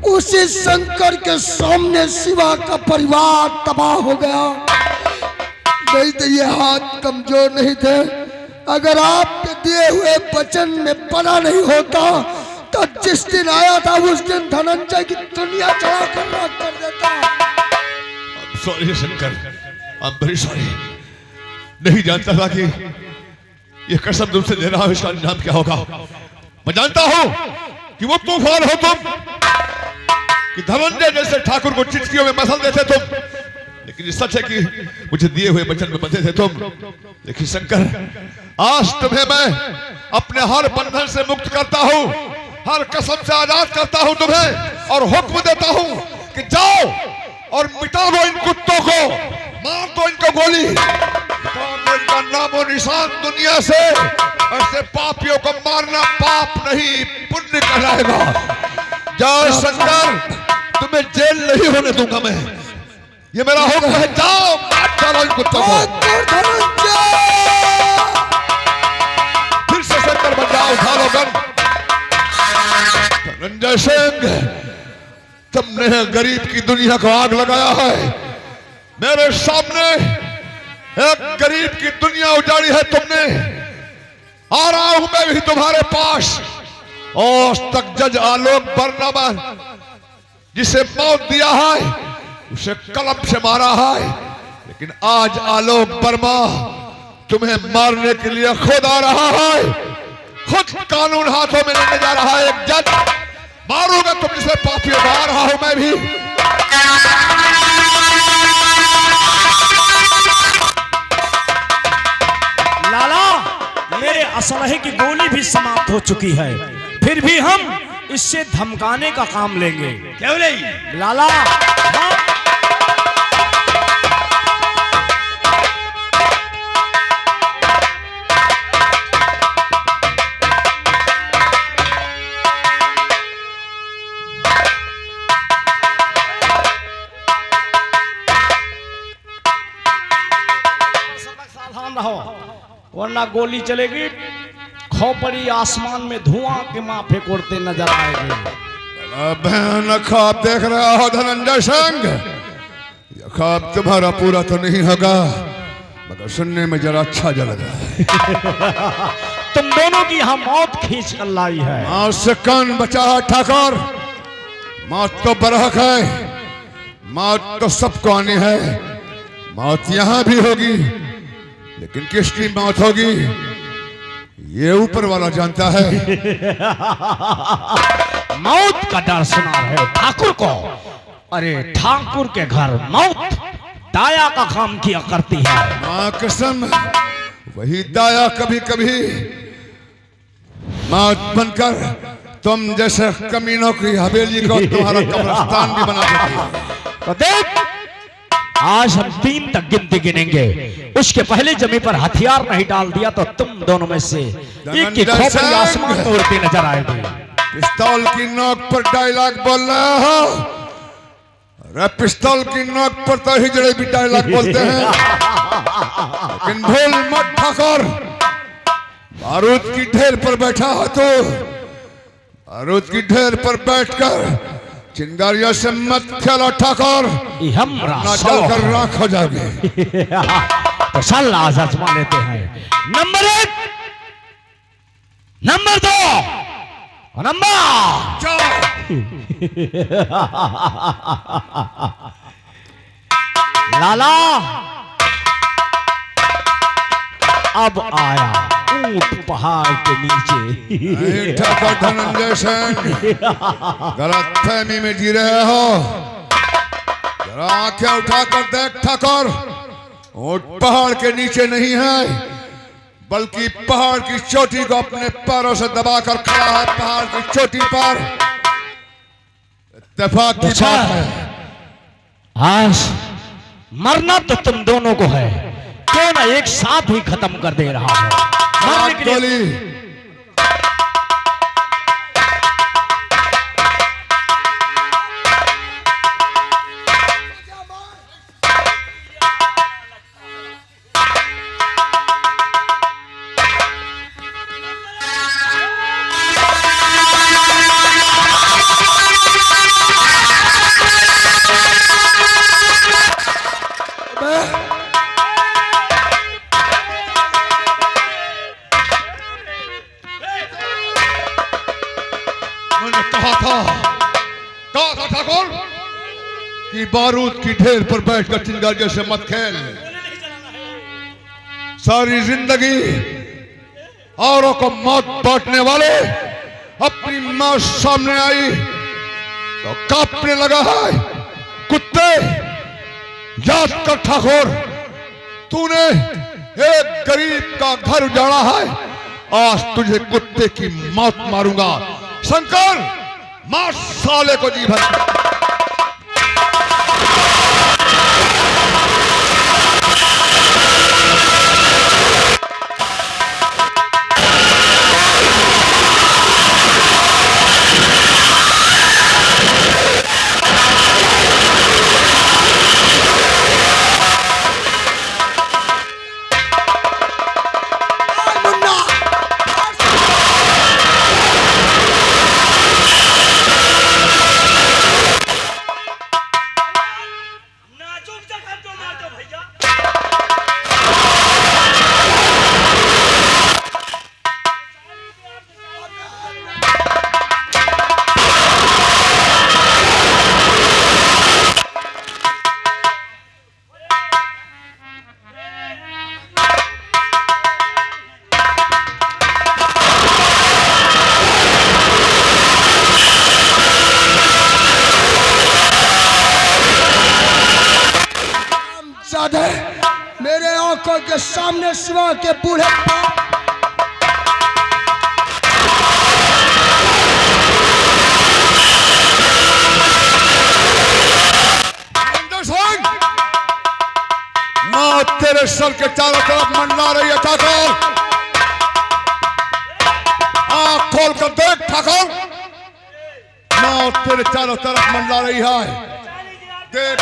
उसी शंकर के सामने शिवा का परिवार तबाह हो गया। नहीं तो ये हाथ कमजोर नहीं थे। अगर आपके दिए हुए वचन में पड़ा नहीं होता तो जिस दिन आया था उस दिन धनंजय की दुनिया चढ़ा कर राख कर देता। Sorry Shankar, I am very sorry. नहीं जानता था कि ये कसम तुमसे दे रहा हूं, इसका नाम क्या होगा। मैं जानता हूं कि वो तूफान हो तुम, कि धनंजय जैसे ठाकुर को चिट्ठियों में मसल देते तुम, लेकिन सच है कि मुझे दिए हुए वचन में बंधे थे तुम। लेकिन शंकर, आज तुम्हें मैं अपने हर बंधन से मुक्त करता हूं, हर कसम से आजाद करता हूं तुम्हें, और हुक्म देता हूं कि जाओ और मिटा दो इन कुत्तों को, मार दो इनको गोली, मिटा दो इनका नामो निशान दुनिया से। ऐसे पापियों को मारना पाप नहीं पुण्य कहलाएगा। जाओ शंकर, तुम्हें जेल नहीं होने दूंगा मैं, ये मेरा हुक्म है। जाओ मार डालो इन कुत्तों को। फिर से शंकर बन जाओ, उठा लो गन। धनंजय सिंह, तुमने गरीब की दुनिया को आग लगाया है। मेरे सामने एक गरीब की दुनिया उजाड़ी है तुमने। आ रहा हूं मैं भी तुम्हारे पास। आज तक जज आलोक बरनामा जिसे मौत दिया है उसे कलम से मारा है, लेकिन आज आलोक वर्मा तुम्हें मारने के लिए खुद आ रहा है। खुद कानून हाथों में लेने जा रहा है। एक जज मारूंगा तुम जिसे पापियों को। आ रहा हूं मैं भी। लाला, मेरे असलहे की गोली भी समाप्त हो चुकी है, फिर भी हम इससे धमकाने का काम लेंगे। क्यों नहीं लाला? सावधान रहो, वरना गोली चलेगी। खोपड़ी आसमान में धुआं के माफे उड़ते नजर आएंगे। भयानक ख्वाब देख रहा हो धनंजय सिंह। यह ख्वाब तुम्हारा पूरा तो नहीं होगा, मगर सुनने में जरा अच्छा लगा। तुम दोनों की यहां मौत खींच कर लाई है। मौत से कान बचा है ठाकुर। मौत तो बरहक है, मौत तो सबको आनी है। मौत यहां भी होगी, लेकिन किसकी मौत होगी ये ऊपर वाला जानता है। मौत का डर सुना है ठाकुर को। अरे ठाकुर के घर मौत दाया का काम किया करती है। मां कसम, वही दाया कभी कभी मौत बनकर तुम जैसे कमीनों की हवेली को तुम्हारा कब्रिस्तान भी बना देती है। तो देख, आज हम 3 तक गिनती गिनेंगे, उसके पहले जमीन पर हथियार नहीं डाल दिया तो तुम दोनों में से एक की खोपड़ी आसमान तोड़ती नजर आएगी। पिस्तौल की नोक पर डायलॉग बोल रहे हो? अरे पिस्तौल की नोक पर तो हिजड़े भी डायलॉग बोलते हैं। लेकिन भूल मत ठाकुर, बारूद की ढेर पर बैठा हो तो बारूद की ढेर पर बैठकर चिंगारियों से मत खेलो ठाकुर, ना जलकर राख हो जाओगे। तो चल आज आजमा लेते हैं। नंबर 1, नंबर 2, नंबर लाला, अब आया ऊंट पहाड़ के नीचे। ठाकुर धनंजय सिंह, गलत फहमी में जी रहे हो। जरा आंखें उठाकर देख ठाकुर, ऊंट पहाड़ के नीचे नहीं है, बल्कि पहाड़ की चोटी को अपने पैरों से दबाकर खड़ा है। पहाड़ की चोटी पर इत्तेफाक की बात है। आज मरना तो तुम दोनों को है, क्यों ना एक साथ ही खत्म कर दे रहा हूं। मरने के लिए कहा था ठाकुर कि बारूद की ढेर पर बैठकर चिंगार जैसे मत खेल। सारी जिंदगी औरों को मौत बांटने वाले अपनी मां सामने आई तो कांपने लगा है। कुत्ते, याद कर ठाकुर, तूने एक गरीब का घर उजाड़ा है, आज तुझे कुत्ते की मौत मारूंगा। शंकर, मार साले को जी भर। मेरे आंखों के सामने शिवा के बूढ़े मां तेरे सर के चारों तरफ मंडरा रही है ठाकुर। आंख खोल कर देख ठाकुर, मां तेरे चारों तरफ मंडरा रही है। देख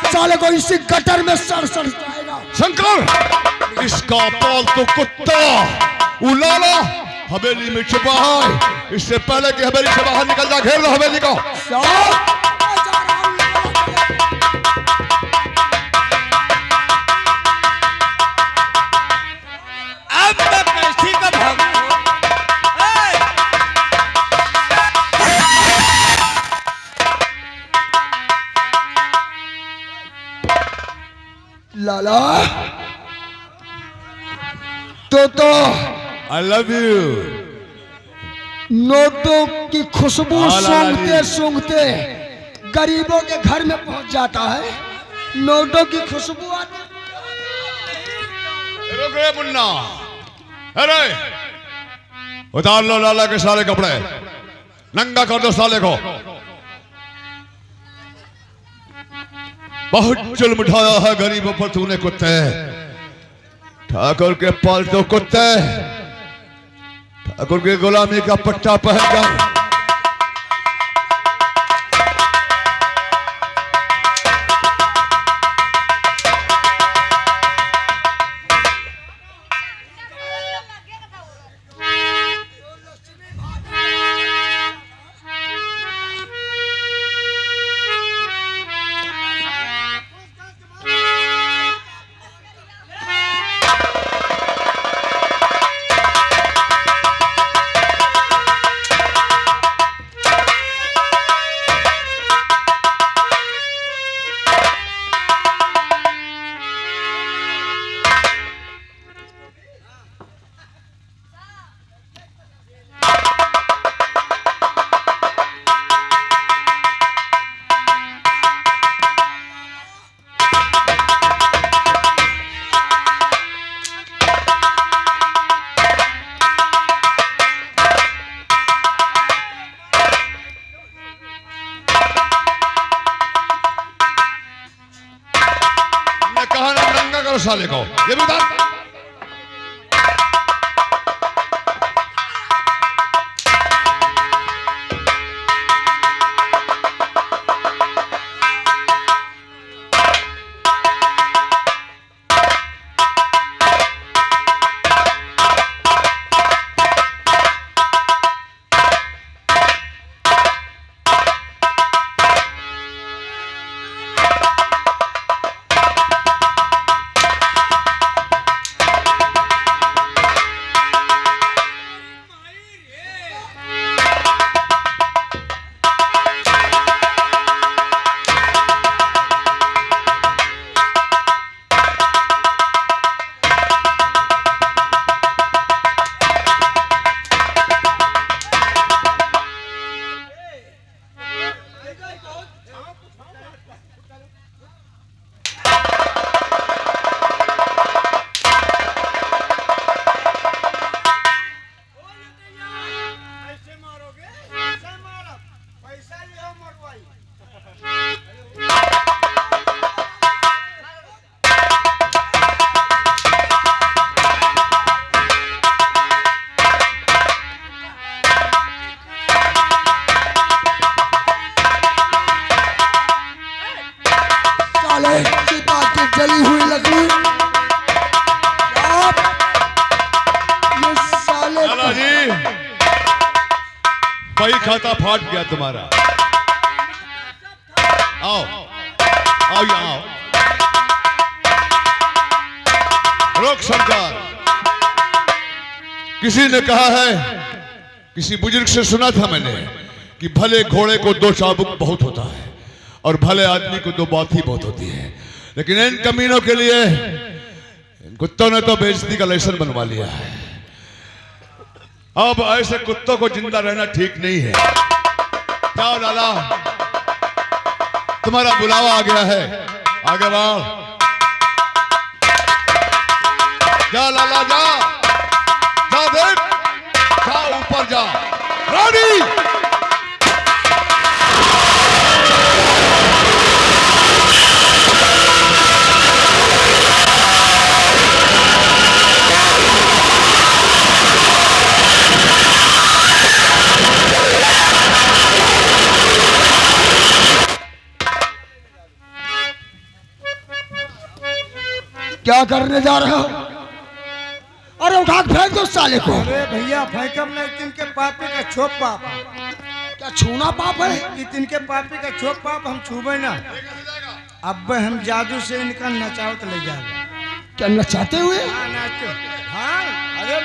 साले को इसी गटर में सर जाएगा। शंकर, इसका पालतू कुत्ता उलाला हवेली में छुपा है। इससे पहले कि हवेली से बाहर निकल जा, घेर लो हवेली को। अब मैं कैसी का भागू? लाला तो आई लव यू। नोटों की खुशबू हाँ, सूंघते सूंघते गरीबों के घर में पहुंच जाता है। नोटों की खुशबू आती। रुक रे मुन्ना, अरे उतार लो लाला के सारे कपड़े, नंगा कर दो साले को। बहुत जुल्म उठाया है गरीबों पर तूने कुत्ते। ठाकुर के पालतू कुत्ते, ठाकुर की गुलामी का पट्टा पहनकर उतार साले को, ये भी उतार। चिता की जली हुई लकड़ी, आप ये साले लाला जी, वही खाता फाट गया तुम्हारा। आओ आओ यहाँ आओ। रोक शंकर, किसी ने कहा है, किसी बुजुर्ग से सुना था मैंने कि भले घोड़े को दो चाबुक बहुत होता है और भले आदमी को दो बात ही बहुत होती है, लेकिन इन कमीनों के लिए इन कुत्तों ने तो बेइज्जती का लाइसेंस बनवा लिया है। अब ऐसे कुत्तों को जिंदा रहना ठीक नहीं है। जाओ लाला, तुम्हारा बुलावा आ गया है, आगे बढ़ो। जा लाला जा, जा देख, जा ऊपर जा। रानी क्या करने जा रहे हो? अरे उठा के फेंक दो साले को। अरे भैया फेंकम नहीं, तिनके पापी का छोप पाप। क्या छूना पाप है? कि तिनके पापी का छोप पाप हम छूबे ना। अब हम जादू से इनका नचावत ले जाएगा। क्या नचाते हुए? हाँ नाचो। हाँ अरे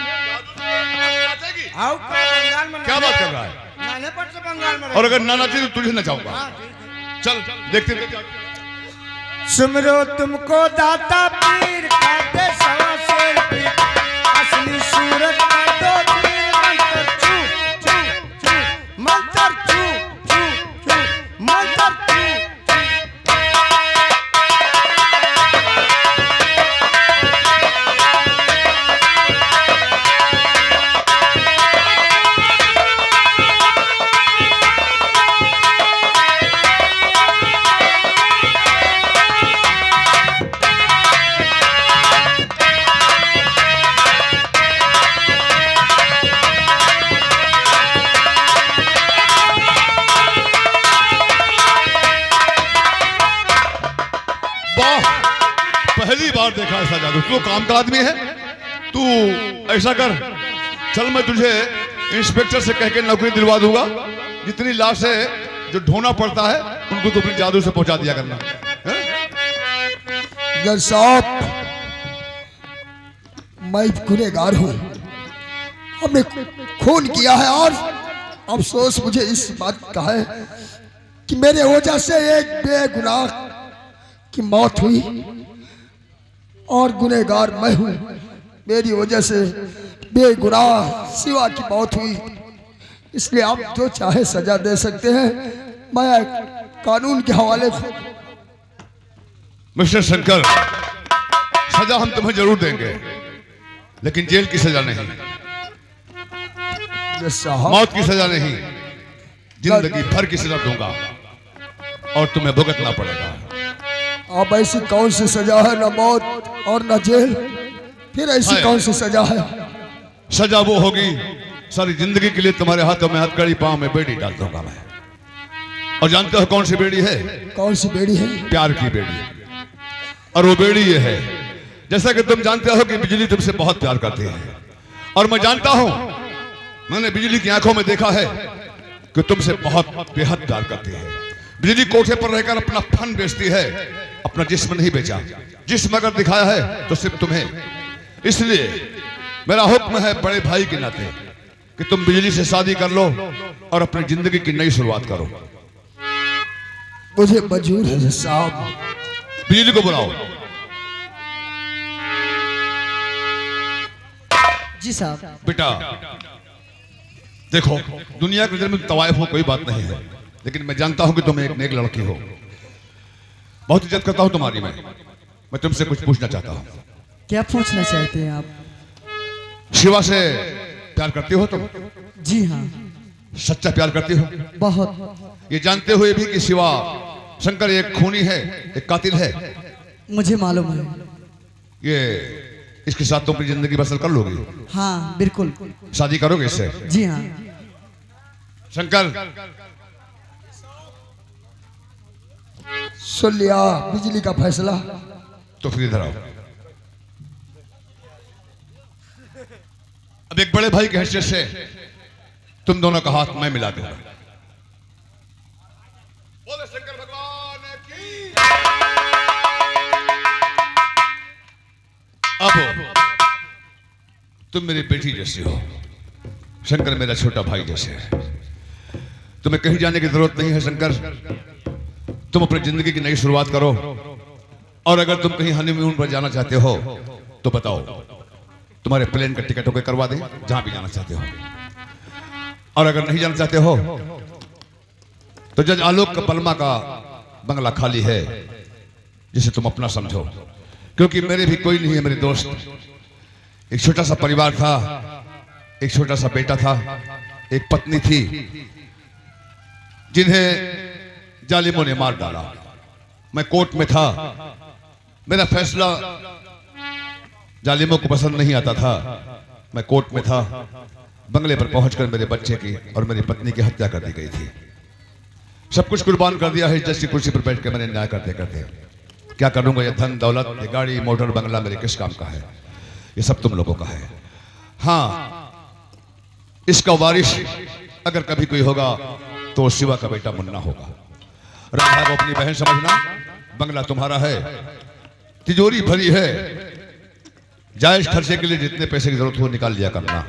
आओ बंगाल में क्या बात कर रहा है? नाने पर से बंगाल में। और अगर ना नाची तो तुझे नचाऊंगा। हाँ ठीक है। चल देखते। सुमरो तुमको दाता पीर खाते सवा शेर पीर, असली सूरत का दो तीर मंत्र छू छू छू, मंत्र छू छू छू, मंत्र छू। पहली बार देखा ऐसा जादू। तू काम का आदमी है, तू ऐसा कर, चल मैं तुझे इंस्पेक्टर से कह के नौकरी दिलवा दूंगा। जितनी लाशें जो ढोना पड़ता है उनको तो अपने जादू से पहुंचा दिया करना। जज साहब, मैं गुनहगार हूँ, हमने खून किया है और अफसोस मुझे इस बात का है कि मेरे वजह से एक बेगुनाह की मौत हुई और गुनहगार मैं हूँ। मेरी वजह से बेगुनाह शिवा की मौत हुई, इसलिए आप जो चाहे सजा दे सकते हैं, मैं कानून के हवाले। मिस्टर शंकर, सजा हम तुम्हें जरूर देंगे, लेकिन जेल की सजा नहीं, मौत की सजा नहीं, जिंदगी भर की सजा दूंगा और तुम्हें भुगतना पड़ेगा। अब ऐसी कौन सी सजा है, न मौत और न जेल, फिर ऐसी है। कौन सी सजा है? सजा वो होगी, सारी जिंदगी के लिए तुम्हारे हाथों में हथकड़ी, पांव में बेड़ी डाल दूंगा मैं। और जानते हो कौन सी बेड़ी है? कौन सी बेड़ी है? प्यार की बेड़ी। और वो बेड़ी ये है, जैसा कि तुम जानते हो कि बिजली तुमसे बहुत प्यार करती है, और मैं जानता हूं, मैंने बिजली की आंखों में देखा है कि तुमसे बहुत बेहद प्यार करती है। बिजली कोठे पर रहकर अपना फन बेचती है, अपना जिस्म नहीं बेचा। जिस्म अगर दिखाया है तो सिर्फ तुम्हें। इसलिए मेरा हुक्म है बड़े भाई के नाते कि तुम बिजली से शादी कर लो और अपनी जिंदगी की नई शुरुआत करो। मुझे मंजूर है जज साहब। बिजली को बुलाओ। जी साहब। बेटा देखो, दुनिया के में तवायफ हो कोई बात नहीं है, लेकिन मैं जानता हूं कि तुम एक नेक लड़की हो। बहुत इज्जत करता हूं तुम्हारी। मैं तुमसे कुछ पूछना चाहता हूं। क्या पूछना चाहते हैं आप? शिवा से प्यार करती हो तुम? जी हाँ, सच्चा प्यार करती हो? बहुत। ये जानते हुए भी कि शिवा शंकर एक खूनी है, एक कातिल है? मुझे मालूम है। ये इसके साथ तुम अपनी जिंदगी बसर कर लोगी? हाँ बिल्कुल। शादी करोगे इससे? जी हाँ। शंकर सुन लिया बिजली का फैसला। तो फिर इधर आओ। अब एक बड़े भाई के हैसियत से तुम दोनों का हाथ मैं मिला दूंगा। बोले शंकर भगवान की। अब तुम मेरी बेटी जैसी हो, शंकर मेरा छोटा भाई जैसे है। तुम्हें कहीं जाने की जरूरत नहीं है शंकर। तुम अपनी जिंदगी की नई शुरुआत करो, और अगर तुम कहीं हनीमून पर जाना चाहते हो तो बताओ, तुम्हारे प्लेन का टिकट होकर करवा दें जहां भी जाना चाहते हो। और अगर नहीं जाना चाहते हो तो जज आलोक का पलमा का बंगला खाली है, जिसे तुम अपना समझो, क्योंकि मेरे भी कोई नहीं है मेरे दोस्त। एक छोटा सा परिवार था, एक छोटा सा बेटा था, एक पत्नी थी, जिन्हें जालिमों ने मार डाला। मैं कोर्ट में था, मेरा फैसला जालिमों को पसंद नहीं आता था। मैं कोर्ट में था, बंगले पर पहुंचकर मेरे बच्चे की और मेरी पत्नी की हत्या कर दी गई थी। सब कुछ कुर्बान कर दिया है जज की कुर्सी पर बैठ के मैंने न्याय करते करते। क्या करूंगा? ये धन दौलत, ये गाड़ी मोटर बंगला मेरे किस काम का है? ये सब तुम लोगों का है। हाँ, इसका वारिस अगर कभी कोई होगा तो शिवा का बेटा मुन्ना होगा। राधा को अपनी बहन समझना, बंगला तुम्हारा है, तिजोरी भरी है, जायज खर्चे के लिए जितने पैसे की जरूरत हो निकाल लिया करना।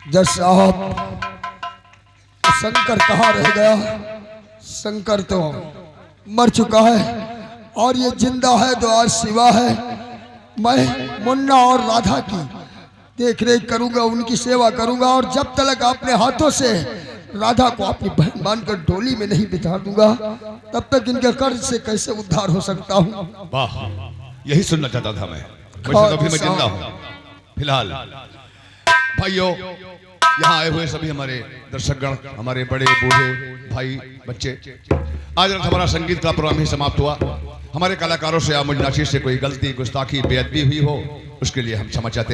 जज साहब, शंकर कहाँ रह गया? शंकर तो मर चुका है, और ये जिंदा है तो आज शिवा है। मैं मुन्ना और राधा की देख रेख करूंगा, उनकी सेवा करूंगा, और जब तक अपने हाथों से राधा को अपनी बहन मानकर डोली में नहीं बिठा दूंगा, तब तक इनके कर्ज से कैसे उद्धार हो सकता हूँ? वाह, यही सुनना चाहता था मैं। वैसे तो अभी मैं जिंदा हूँ फिलहाल। भाइयों, यहाँ आए हुए सभी हमारे दर्शकगण, हमारे बड़े बूढ़े भाई बच्चे, आज रात हमारा संगीत का प्रोग्राम ही समाप्त हुआ। हमारे कलाकारों से या मुझ नाचिर से कोई गलती, गुस्ताखी, बेअदबी हुई हो, उसके लिए हम क्षमा चाहते हैं।